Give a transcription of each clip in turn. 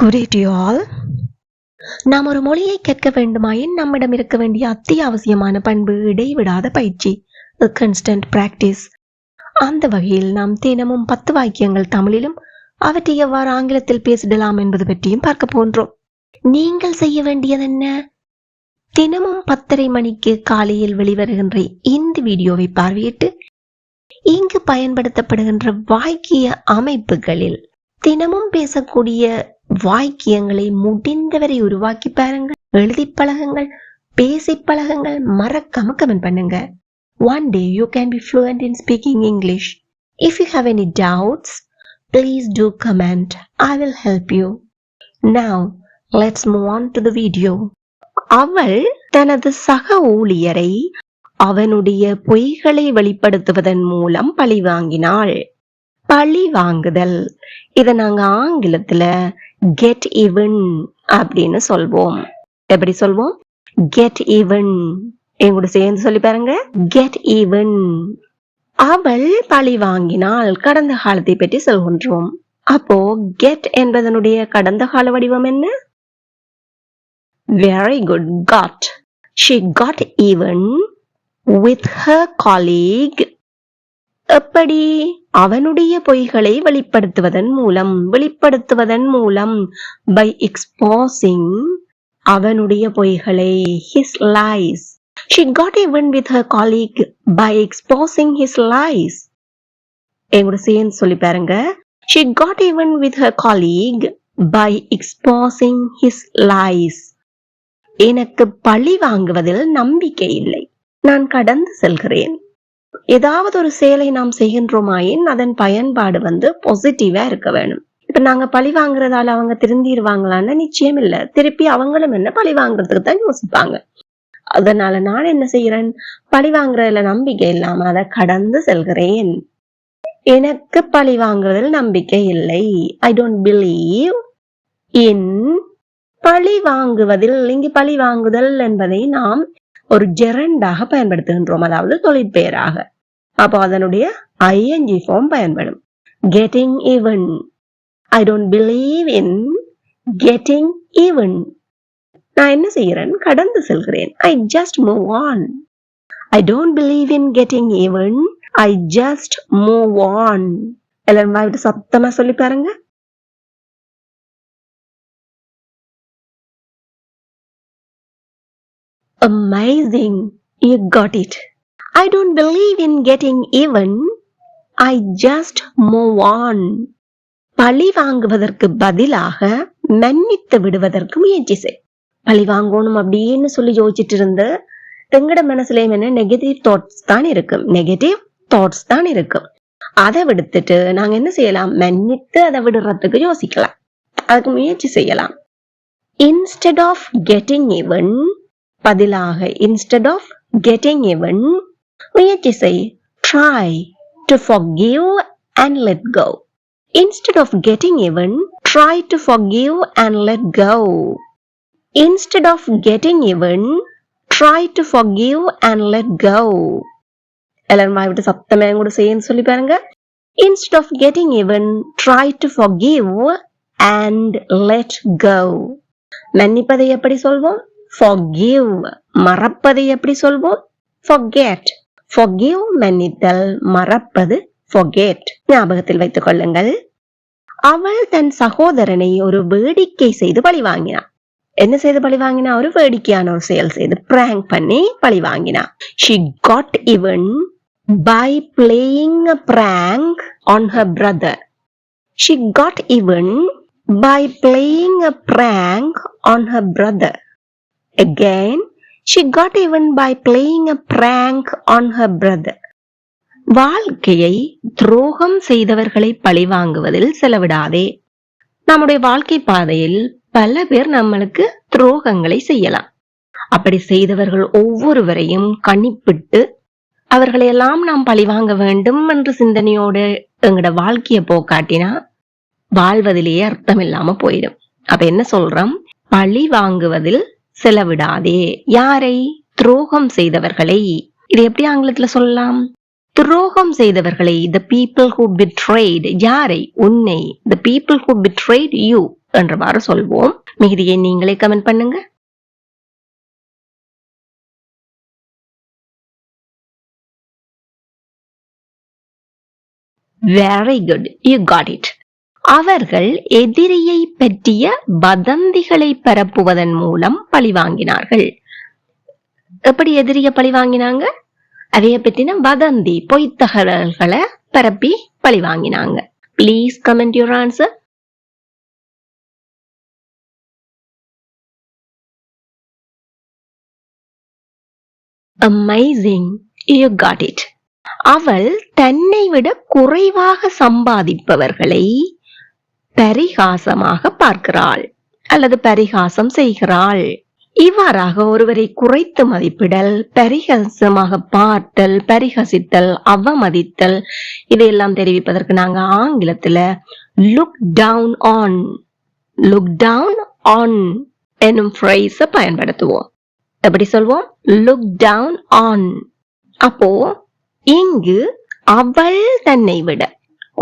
Good day to you all. நாம் ஒரு மொழியை கற்க வேண்டுமாயின் நம்மிடம் இருக்க வேண்டிய அத்தியாவசியமான பண்பு இடைவிடாத பயிற்சி, a constant practice. அந்த வகையில் நாம் தினமும் 10 வாக்கியங்கள் தமிழிலும் அவற்றை எவ்வாறு ஆங்கிலத்தில் பேசிடலாம் என்பது பற்றியும் பார்க்க போன்றோம். நீங்கள் செய்ய வேண்டியது என்ன? தினமும் 10:30 மணிக்கு காலையில் வெளிவருகின்ற இந்த வீடியோவை பார்வையிட்டு இங்கு பயன்படுத்தப்படுகின்ற வாக்கிய அமைப்புகளில் தினமும் பேசக்கூடிய வாக்கியங்களை முடிந்தவரை உருவாக்கி பாருங்கள், எழுதி பழகுங்கள், பேசி பழகுங்கள், மறக்காம கமெண்ட் பண்ணுங்க. One day you can be fluent in speaking English. If you have any doubts, please do comment. I will help you. Now, let's move on to the video. அவள் தனது சக ஊழியரை அவனுடைய பொய்களை வெளிப்படுத்துவதன் மூலம் பழி வாங்கினாள். பழி வாங்குதல், இதை நாங்க ஆங்கிலத்துல கெட் ஈவன் அப்படின்னு சொல்வோம். எப்படி சொல்வோம்? Get even. எங்கூட சேர்ந்து சொல்லி பாருங்க, கெட் ஈவன். அவள் பழி வாங்கினாள், கடந்த காலத்தை பற்றி சொல்கின்றோம். அப்போ கெட் என்பதனுடைய கடந்த கால வடிவம் என்ன? Very good, got. She got even with her colleague. எப்படி? அவனுடைய பொய்களை வெளிப்படுத்துவதன் மூலம் by exposing அவனுடைய பொய்களை, his lies. She got even with her colleague by exposing his lies. எங்கூட சேர்ந்து சொல்லி பாருங்க, she got even with her colleague by exposing his lies. எனக்கு பழி வாங்குவதில் நம்பிக்கை இல்லை, நான் கடந்து செல்கிறேன். ஏதாவது ஒரு செயலை நாம் செய்கின்றோமாயின் அதன் பயன்பாடு பாசிட்டிவா இருக்க வேணும். இப்ப நாங்க பழி வாங்குறதால அவங்க திருந்திடுவாங்களான்னு நிச்சயம் இல்ல. திருப்பி அவங்களும் என்ன பழி வாங்குறதுக்கு தான் யோசிப்பாங்க. அதனால நான் என்ன செய்யறேன்? பழி வாங்குறதுல நம்பிக்கை இல்லாம அதை கடந்து செல்கிறேன். எனக்கு பழி வாங்குறதில் நம்பிக்கை இல்லை. I don't believe in பழி வாங்குவதில். இங்கு பழி வாங்குதல் என்பதை நாம் ஒரு ஜெரண்டாக பயன்படுத்துகின்றோம், அதாவது தொழிற்பெயராக. அப்போ அதனுடைய ing ஃபார்ம் பயன்படும். Getting even. I don't believe in getting even. நான் என்ன செய்யறேன்? கடந்து செல்கிறேன். I just move on. I don't believe in getting even. I just move on. எல்லாரும் வாய்விட்டு சத்தமா சொல்லி பாருங்க. Amazing, you got it. I don't believe in getting even. I just move on. பழி வாங்குவதற்கு பதிலாக மன்னித்து விடுவதற்கு முயற்சி செய். பழி வாங்கணும் அப்படின்னு சொல்லி யோசிச்சுட்டு இருந்து எங்கட மனசுல என்ன நெகட்டிவ் தாட்ஸ் தான் இருக்கும். அதை விடுத்துட்டு நாங்க என்ன செய்யலாம்? மன்னித்து அதை விடுறதுக்கு யோசிக்கலாம், அதுக்கு முயற்சி செய்யலாம். Instead of getting even, பதிலாக instead of getting even முயற்சி செய். Try to forgive and let go. Instead of getting even, try to forgive and let go. Instead of getting even, try to forgive and let go. எல்லாரும் வாய்விட்டு சத்தமே கூட செய்யன்னு சொல்லி பாருங்க. Instead of getting even, try to forgive and let go. மன்னிப்பதை எப்படி சொல்வோம்? Forgive. மறப்பதை எப்படி சொல்வோம்? Forget. Forgive மன்னித்தல், மறப்பது forget. ஞாபகத்தில் வைத்துக் கொள்ளுங்கள். அவள் தன் சகோதரனை ஒரு வேடிக்கை செய்து பழி வாங்கினாள். என்ன செய்து பழி வாங்கினா? ஒரு வேடிக்கையான ஒரு செயல் செய்து prank பண்ணி பழி வாங்கினாள். She got even by playing a prank on her brother. She got even by playing a prank on her brother. Again, she got even by playing a prank on her brother. வாழ்க்கையை துரோகம் செய்தவர்களை பழி வாங்குவதில் செலவிடாதே. நம்முடைய வாழ்க்கை பாதையில் பல பேர் நம்மளுக்கு துரோகங்களை செய்யலாம். அப்படி செய்தவர்கள் ஒவ்வொருவரையும் கணிப்பிட்டு அவர்களையெல்லாம் நாம் பழி வாங்க வேண்டும் என்ற சிந்தனையோடு எங்கட வாழ்க்கைய போக்காட்டினா வாழ்வதிலேயே அர்த்தம் இல்லாம போயிடும். அப்ப என்ன சொல்றோம்? பழி வாங்குவதில் செலவிடாதே. யாரை? துரோகம் செய்தவர்களை. இது எப்படி ஆங்கிலத்துல சொல்லலாம்? துரோகம் செய்தவர்களை, the people who betrayed. யாரை? உன்னை. the people who betrayed you. என்றவாறு சொல்வோம். மிகுதியை நீங்களே கமெண்ட் பண்ணுங்க. Very good, you got it. அவர்கள் எதிரியை பற்றிய வதந்திகளை பரப்புவதன் மூலம் பழிவாங்கினார்கள். எப்படி எதிரிய பழிவாங்கினாங்க? அதைய பற்றின வதந்தி, பொய்த்தகவல்களை பரப்பி பழிவாங்கினாங்க. Please comment your answer. Amazing, you got it. அவள் தன்னை விட குறைவாக சம்பாதிப்பவர்களை பரிகாசமாக பார்க்கிறாள் அல்லது பரிகாசம் செய்கிறாள். இவ்வாறாக ஒருவரை குறைத்து மதிப்பிடல், பரிகாசமாக பார்த்தல், பரிகசித்தல், அவமதித்தல், இதையெல்லாம் தெரிவிப்பதற்கு நாங்க ஆங்கிலத்துல லுக் டவுன் ஆன் என்னும் phrase பயன்படுத்துவோம். எப்படி சொல்வோம்? Look down on. அப்போ இங்கு அவள் தன்னை விட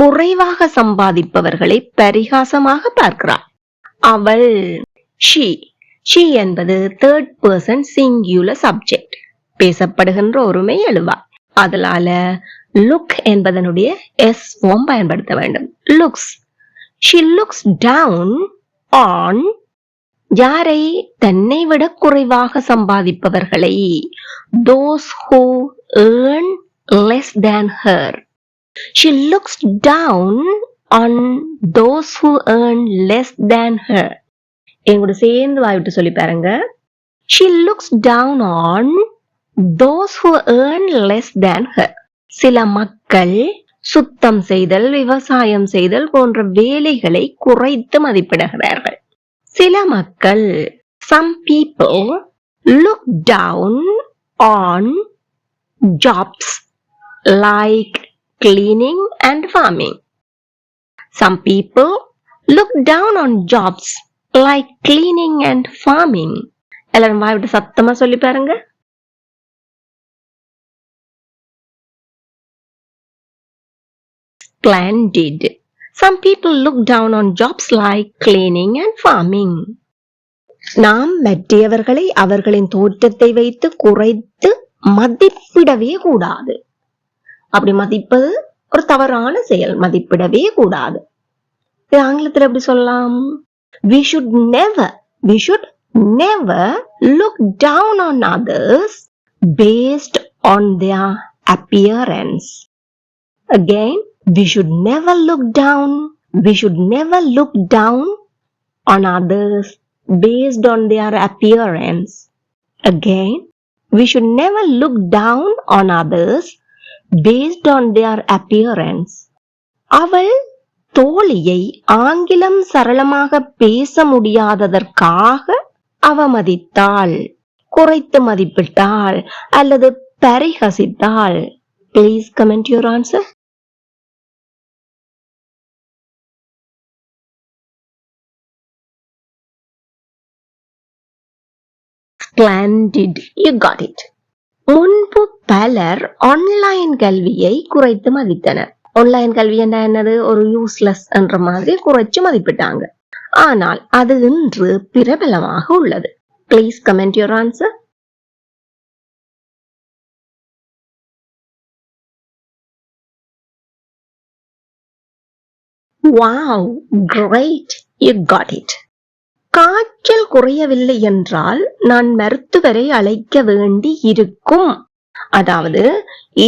குறைவாக சம்பாதிப்பவர்களை பரிகாசமாக பார்க்கிறாள். அவள், she என்பது third person singular subject, பேசப்படுகின்ற ஒருமை எழுவா. அதனால லுக் என்பதனுடைய s form பயன்படுத்த வேண்டும். looks, she looks down on யாரை? தன்னை விட குறைவாக சம்பாதிப்பவர்களை. those who earn less than her. She looks down on those who earn less than her. எங்கூட சேர்ந்து வாய்விட்டு சொல்லி பாருங்க. She looks down on those who earn less than her. சில மக்கள் சுத்தம் செய்தல், விவசாயம் செய்தல் போன்ற வேலைகளை குறைத்து மதிப்பிடுகிறார்கள். சில மக்கள், some people look down on jobs like cleaning and farming. Some people look down on jobs like cleaning and farming. எல்லாரும் வாய்விட்டு சத்தமா சொல்லி பாருங்க. Splendid. Some people look down on jobs like cleaning and farming. நாம் மற்றவர்களை அவர்களின் தோற்றத்தை வைத்து குறைத்து மதிப்பிடவே கூடாது. அப்படி மதிப்பது ஒரு தவறான செயல். மதிப்பிடவே கூடாது. ஆங்கிலத்தில் எப்படி சொல்லலாம்? We should never look down on others based on their appearance. Again, we should never look down on others based on their appearance. Again, we should never look down on others based on their appearance. அவள் தோழியை ஆங்கிலம் சரளமாக பேச முடியாததற்காக அவமதித்தாள், குறைத்து மதிப்பிட்டாள் அல்லது பரிகசித்தாள். Please comment your answer. Splendid, you got it. முன்பு பலர் online கல்வியை குறைத்து மதித்தனர். ஆன்லைன் கல்வி என்னது? ஒரு யூஸ்லெஸ் என்ற மாதிரி குறைச்சு மதிப்பிட்டாங்க. ஆனால் அது இன்று பிரபலமாக உள்ளது. Please comment your answer. Wow, great, you got it. காய்ச்சல் குறையவில்லை என்றால் நான் மருத்துவரை அழைக்க வேண்டி இருக்கும். அதாவது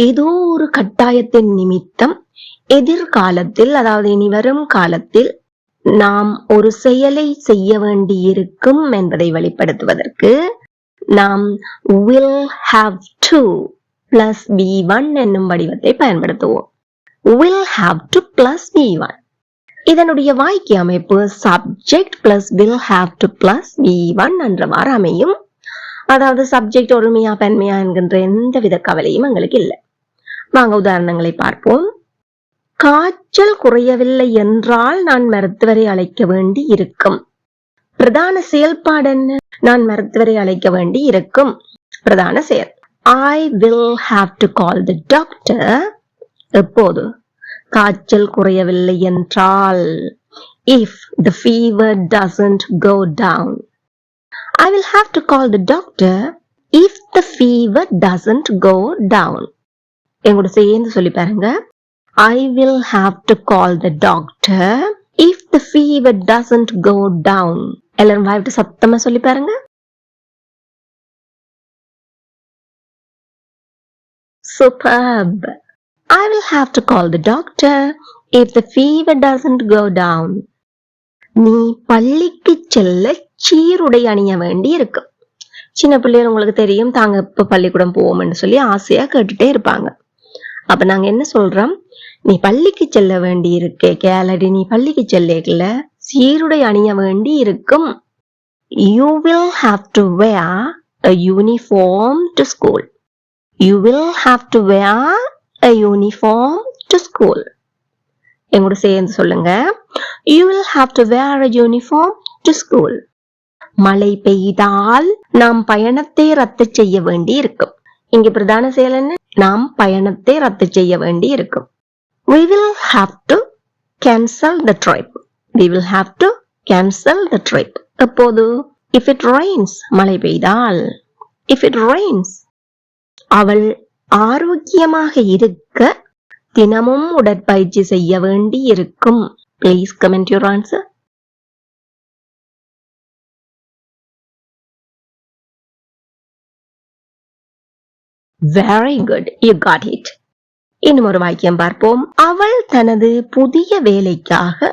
ஏதோ ஒரு கட்டாயத்தின் நிமித்தம் எதிர்காலத்தில், அதாவது இனி வரும் காலத்தில் நாம் ஒரு செயலை செய்ய வேண்டி இருக்கும் என்பதை வெளிப்படுத்துவதற்கு நாம் will have to plus be1 என்னும் வடிவத்தை பயன்படுத்துவோம். will have to plus be1. இதனுடைய வாக்கிய அமைப்பு subject plus will have to plus be1 என்றவாறு அமையும். அதாவது சப்ஜெக்ட் ஒருமையா பன்மையா என்கின்ற எந்தவித கவலையும் எங்களுக்கு இல்லை. வாங்க உதாரணங்களை பார்ப்போம். காய்ச்சல் குறையவில்லை என்றால் நான் மருத்துவரை அழைக்க வேண்டி இருக்கும். பிரதான செயல்பாடு என்ன? நான் மருத்துவரை அழைக்க வேண்டி இருக்கும். பிரதான செயல் I will have to call the doctor. எப்போது? காய்ச்சல் குறையவில்லை என்றால். if the fever doesn't go down. I will have to call the doctor if the fever doesn't go down. எங்கூட சேர்ந்து சொல்லி பாருங்க. I will have to call the doctor if the fever doesn't go down. எல்லாரும் வாய்விட்டு சத்தமா சொல்லி பாருங்க. Superb. I will have to call the doctor if the fever doesn't go down. நீ பள்ளிக்கு செல்ல சீருடை அணிய வேண்டி இருக்கு. சின்ன பிள்ளைகள் உங்களுக்கு தெரியும், தாங்க இப்ப பள்ளிக்கூடம் போவோம்னு சொல்லி ஆசையா கேட்டுட்டே இருப்பாங்க. அப்ப நாங்க என்ன சொல்றோம், நீ பள்ளிக்கு செல்ல வேண்டி இருக்கே கேளடி, நீ பள்ளிக்கு செல்ல சீருடை அணிய வேண்டி இருக்கும். You will have to wear a uniform to school. You will have to wear a uniform to school. எங்கூட சேர்ந்து சொல்லுங்க. You will have to wear a uniform to school. மழை பெய்தால் நாம் பயணத்தை ரத்து செய்ய வேண்டி இருக்கும். இங்க பிரதான செயல் என்ன? நாம் பயணத்தை ரத்து செய்ய வேண்டி இருக்கும். We will have to cancel the trip. We will have to cancel the trip. எப்போது? If it rains. மழை பெய்தால். If it rains. அவள் ஆரோக்கியமாக இருக்க தினமும் உடற்பயிற்சி செய்ய வேண்டி இருக்கும். Please comment your answer. Very good. You got it. இன்னும் ஒரு வாக்கியம் பார்ப்போம். அவள் தனது புதிய வேலைக்காக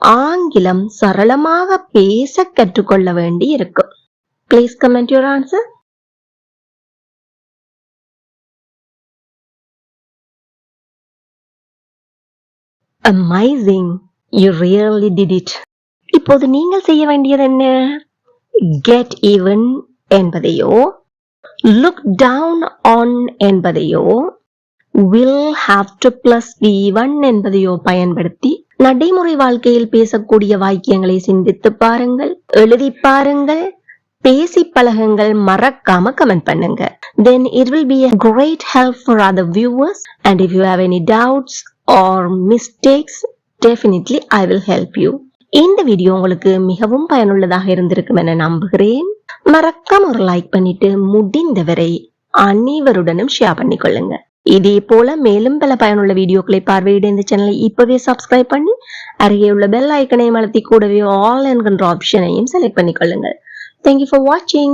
ஆங்கிலம் சரளமாக பேச கற்றுக்கொள்ள வேண்டி இருக்கும். Please comment your answer. Amazing. You really did it. இப்போது நீங்கள் செய்ய வேண்டியது என்ன? Get even என்பதையோ look down on என்பதையோ will have to plus V1 என்பதையோ பயன்படுத்தி நடைமுறை வாழ்க்கையில் பேசக்கூடிய வாக்கியங்களை சிந்தித்து பாருங்கள், எழுதி பாருங்கள், பேசி பழகுங்கள், மறக்காம கமெண்ட் பண்ணுங்க. Then it will be a great help for other viewers, and if you have any doubts or mistakes, definitely I will help you. இந்த வீடியோ உங்களுக்கு மிகவும் பயனுள்ளதாக இருந்திருக்கும் என நம்புகிறேன். மறக்காம ஒரு லைக் பண்ணிட்டு முடிந்தவரை அனைவருடனும் ஷேர் பண்ணிக்கொள்ளுங்க. இதே போல மேலும் பல பயனுள்ள வீடியோக்களை பார்வையிட இந்த சேனலை இப்பவே சப்ஸ்கிரைப் பண்ணி அருகே உள்ள பெல் ஐக்கனையும் அழுத்தி கூடவே ஆல் என்கின்ற ஆப்ஷனையும் select பண்ணிக்கொள்ளுங்கள். Thank you for watching.